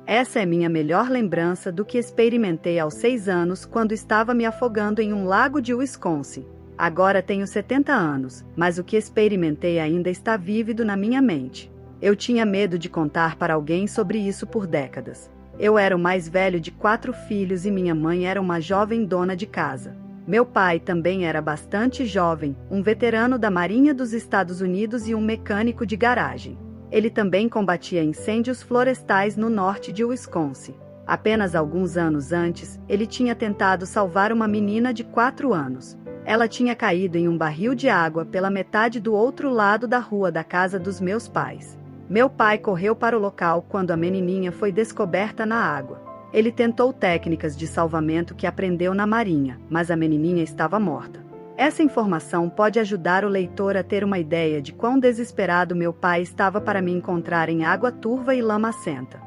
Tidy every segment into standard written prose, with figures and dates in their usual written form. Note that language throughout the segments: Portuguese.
Essa é minha melhor lembrança do que experimentei aos 6 anos quando estava me afogando em um lago de Wisconsin. Agora tenho 70 anos, mas o que experimentei ainda está vívido na minha mente. Eu tinha medo de contar para alguém sobre isso por décadas. Eu era o mais velho de 4 filhos e minha mãe era uma jovem dona de casa. Meu pai também era bastante jovem, um veterano da Marinha dos Estados Unidos e um mecânico de garagem. Ele também combatia incêndios florestais no norte de Wisconsin. Apenas alguns anos antes, ele tinha tentado salvar uma menina de 4 anos. Ela tinha caído em um barril de água pela metade do outro lado da rua da casa dos meus pais. Meu pai correu para o local quando a menininha foi descoberta na água. Ele tentou técnicas de salvamento que aprendeu na Marinha, mas a menininha estava morta. Essa informação pode ajudar o leitor a ter uma ideia de quão desesperado meu pai estava para me encontrar em água turva e lamacenta.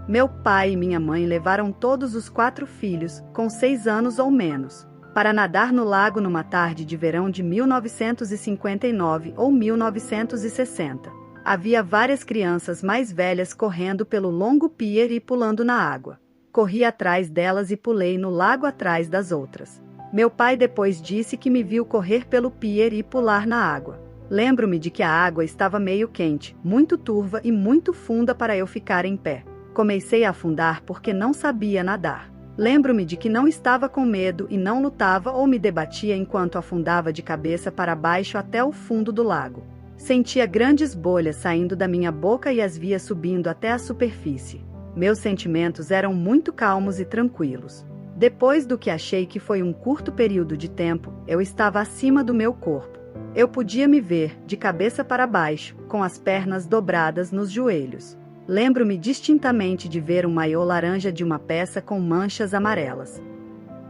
Meu pai e minha mãe levaram todos os 4 filhos, com 6 anos ou menos, para nadar no lago numa tarde de verão de 1959 ou 1960. Havia várias crianças mais velhas correndo pelo longo pier e pulando na água. Corri atrás delas e pulei no lago atrás das outras. Meu pai depois disse que me viu correr pelo pier e pular na água. Lembro-me de que a água estava meio quente, muito turva e muito funda para eu ficar em pé. Comecei a afundar porque não sabia nadar. Lembro-me de que não estava com medo e não lutava ou me debatia enquanto afundava de cabeça para baixo até o fundo do lago. Sentia grandes bolhas saindo da minha boca e as via subindo até a superfície. Meus sentimentos eram muito calmos e tranquilos. Depois do que achei que foi um curto período de tempo, eu estava acima do meu corpo. Eu podia me ver, de cabeça para baixo, com as pernas dobradas nos joelhos. Lembro-me distintamente de ver um maiô laranja de uma peça com manchas amarelas.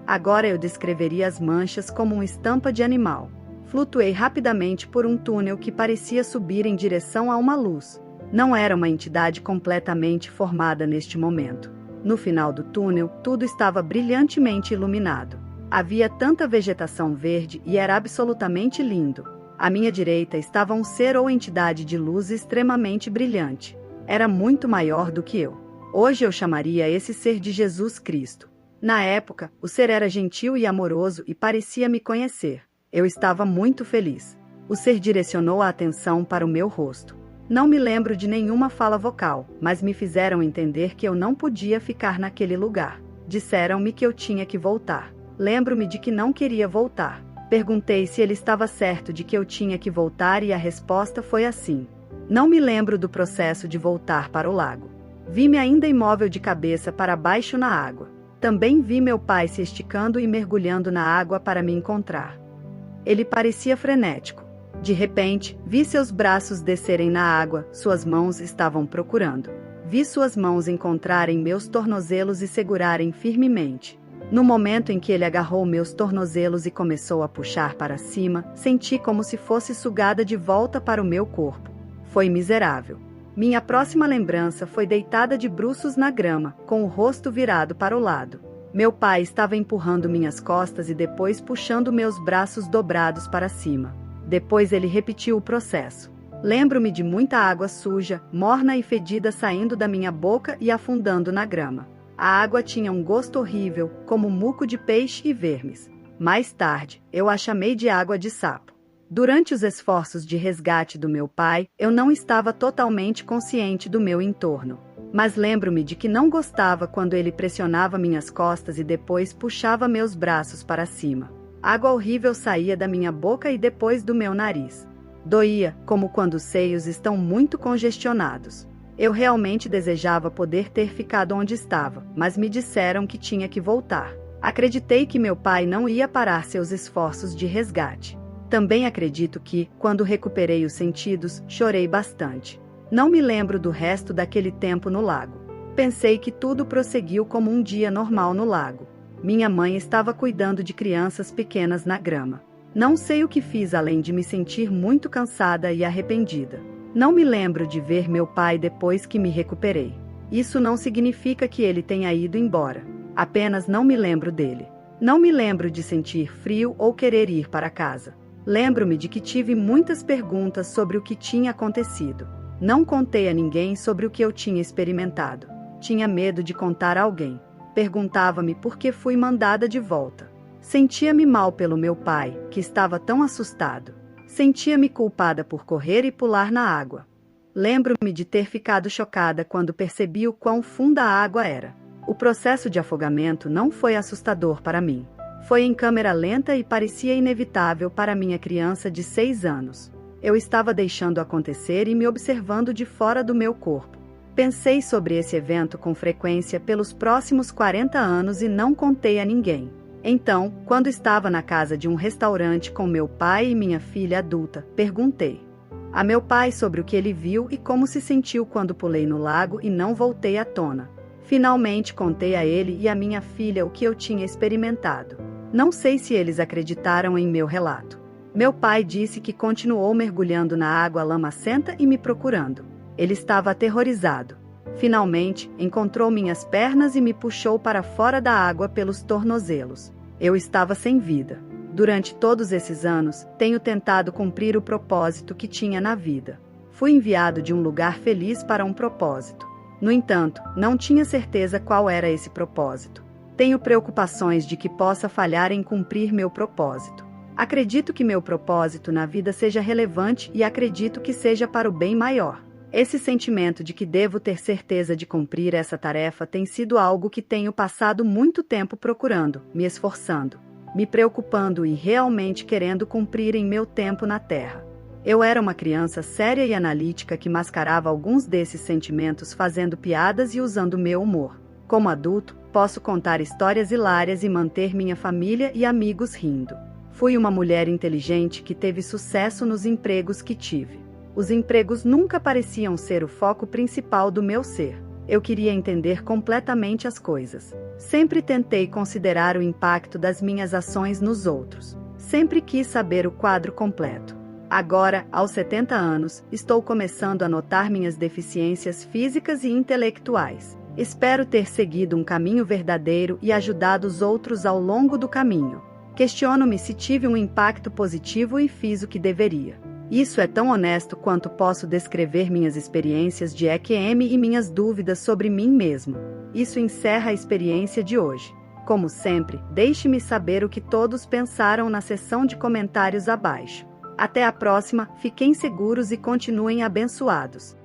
Agora eu descreveria as manchas como uma estampa de animal. Flutuei rapidamente por um túnel que parecia subir em direção a uma luz. Não era uma entidade completamente formada neste momento. No final do túnel, tudo estava brilhantemente iluminado. Havia tanta vegetação verde e era absolutamente lindo. À minha direita estava um ser ou entidade de luz extremamente brilhante. Era muito maior do que eu. Hoje eu chamaria esse ser de Jesus Cristo. Na época, o ser era gentil e amoroso e parecia me conhecer. Eu estava muito feliz. O ser direcionou a atenção para o meu rosto. Não me lembro de nenhuma fala vocal, mas me fizeram entender que eu não podia ficar naquele lugar. Disseram-me que eu tinha que voltar. Lembro-me de que não queria voltar. Perguntei se ele estava certo de que eu tinha que voltar e a resposta foi assim. Não me lembro do processo de voltar para o lago. Vi-me ainda imóvel de cabeça para baixo na água. Também vi meu pai se esticando e mergulhando na água para me encontrar. Ele parecia frenético. De repente, vi seus braços descerem na água, suas mãos estavam procurando. Vi suas mãos encontrarem meus tornozelos e segurarem firmemente. No momento em que ele agarrou meus tornozelos e começou a puxar para cima, senti como se fosse sugada de volta para o meu corpo. Foi miserável. Minha próxima lembrança foi deitada de bruços na grama, com o rosto virado para o lado. Meu pai estava empurrando minhas costas e depois puxando meus braços dobrados para cima. Depois ele repetiu o processo. Lembro-me de muita água suja, morna e fedida saindo da minha boca e afundando na grama. A água tinha um gosto horrível, como muco de peixe e vermes. Mais tarde, eu a chamei de água de sapo. Durante os esforços de resgate do meu pai, eu não estava totalmente consciente do meu entorno. Mas lembro-me de que não gostava quando ele pressionava minhas costas e depois puxava meus braços para cima. Água horrível saía da minha boca e depois do meu nariz. Doía, como quando os seios estão muito congestionados. Eu realmente desejava poder ter ficado onde estava, mas me disseram que tinha que voltar. Acreditei que meu pai não ia parar seus esforços de resgate. Também acredito que, quando recuperei os sentidos, chorei bastante. Não me lembro do resto daquele tempo no lago. Pensei que tudo prosseguiu como um dia normal no lago. Minha mãe estava cuidando de crianças pequenas na grama. Não sei o que fiz além de me sentir muito cansada e arrependida. Não me lembro de ver meu pai depois que me recuperei. Isso não significa que ele tenha ido embora. Apenas não me lembro dele. Não me lembro de sentir frio ou querer ir para casa. Lembro-me de que tive muitas perguntas sobre o que tinha acontecido. Não contei a ninguém sobre o que eu tinha experimentado. Tinha medo de contar a alguém. Perguntava-me por que fui mandada de volta. Sentia-me mal pelo meu pai, que estava tão assustado. Sentia-me culpada por correr e pular na água. Lembro-me de ter ficado chocada quando percebi o quão funda a água era. O processo de afogamento não foi assustador para mim. Foi em câmera lenta e parecia inevitável para minha criança de 6 anos. Eu estava deixando acontecer e me observando de fora do meu corpo. Pensei sobre esse evento com frequência pelos próximos 40 anos e não contei a ninguém. Então, quando estava na casa de um restaurante com meu pai e minha filha adulta, perguntei a meu pai sobre o que ele viu e como se sentiu quando pulei no lago e não voltei à tona. Finalmente contei a ele e a minha filha o que eu tinha experimentado. Não sei se eles acreditaram em meu relato. Meu pai disse que continuou mergulhando na água lamacenta e me procurando. Ele estava aterrorizado. Finalmente, encontrou minhas pernas e me puxou para fora da água pelos tornozelos. Eu estava sem vida. Durante todos esses anos, tenho tentado cumprir o propósito que tinha na vida. Fui enviado de um lugar feliz para um propósito. No entanto, não tinha certeza qual era esse propósito. Tenho preocupações de que possa falhar em cumprir meu propósito. Acredito que meu propósito na vida seja relevante e acredito que seja para o bem maior. Esse sentimento de que devo ter certeza de cumprir essa tarefa tem sido algo que tenho passado muito tempo procurando, me esforçando, me preocupando e realmente querendo cumprir em meu tempo na Terra. Eu era uma criança séria e analítica que mascarava alguns desses sentimentos fazendo piadas e usando meu humor. Como adulto, posso contar histórias hilárias e manter minha família e amigos rindo. Fui uma mulher inteligente que teve sucesso nos empregos que tive. Os empregos nunca pareciam ser o foco principal do meu ser. Eu queria entender completamente as coisas. Sempre tentei considerar o impacto das minhas ações nos outros. Sempre quis saber o quadro completo. Agora, aos 70 anos, estou começando a notar minhas deficiências físicas e intelectuais. Espero ter seguido um caminho verdadeiro e ajudado os outros ao longo do caminho. Questiono-me se tive um impacto positivo e fiz o que deveria. Isso é tão honesto quanto posso descrever minhas experiências de EQM e minhas dúvidas sobre mim mesmo. Isso encerra a experiência de hoje. Como sempre, deixe-me saber o que todos pensaram na seção de comentários abaixo. Até a próxima, fiquem seguros e continuem abençoados.